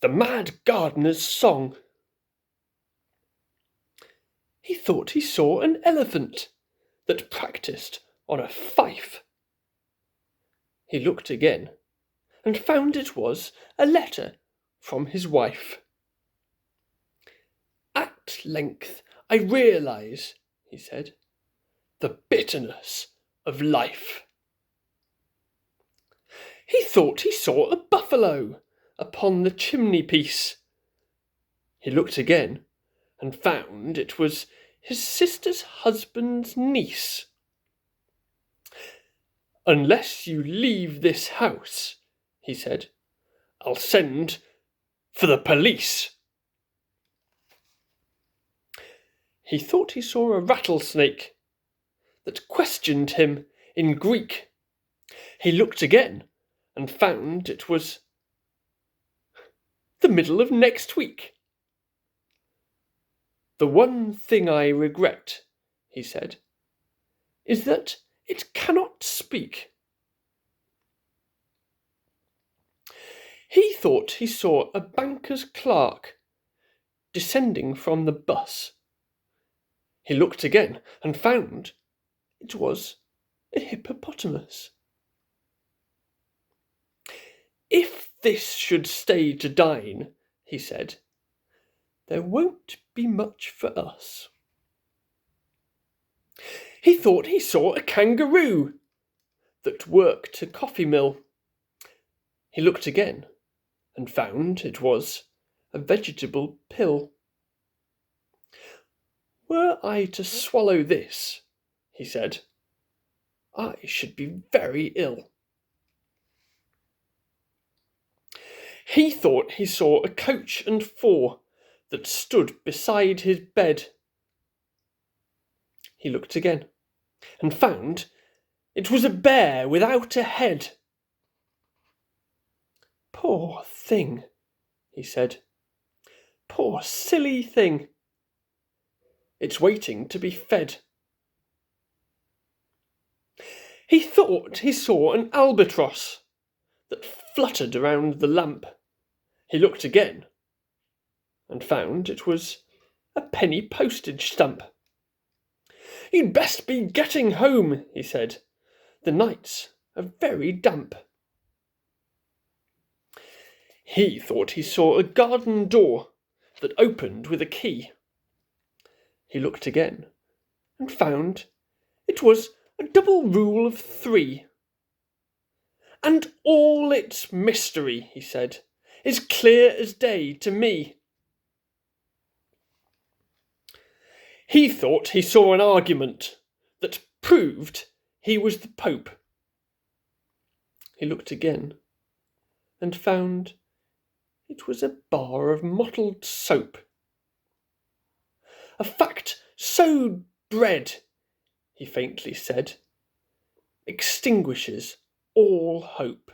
The mad gardener's song. He thought he saw an elephant that practised on a fife. He looked again, and found it was a letter from his wife. At length I realise, he said, the bitterness of life. He thought he saw a buffalo upon the chimney-piece. He looked again, and found it was his sister's husband's niece. Unless you leave this house, he said, I'll send for the police. He thought he saw a rattlesnake that questioned him in Greek. He looked again and found it was the middle of next week. The one thing I regret, he said, is that it cannot speak. He thought he saw a banker's clerk descending from the bus. He looked again and found it was a hippopotamus. If this should stay to dine, he said, there won't be much for us. He thought he saw a kangaroo that worked a coffee mill. He looked again and found it was a vegetable pill. Were I to swallow this, he said, I should be very ill. He thought he saw a coach and four that stood beside his bed. He looked again and found it was a bear without a head. Poor thing, he said. Poor silly thing. It's waiting to be fed. He thought he saw an albatross that fluttered around the lamp. He looked again and found it was a penny postage stamp. You'd best be getting home, he said. The nights are very damp. He thought he saw a garden door that opened with a key. He looked again and found it was a double rule of 3. And all its mystery, he said, is clear as day to me. He thought he saw an argument that proved he was the Pope. He looked again and found it was a bar of mottled soap. A fact so dread, he faintly said, extinguishes all hope.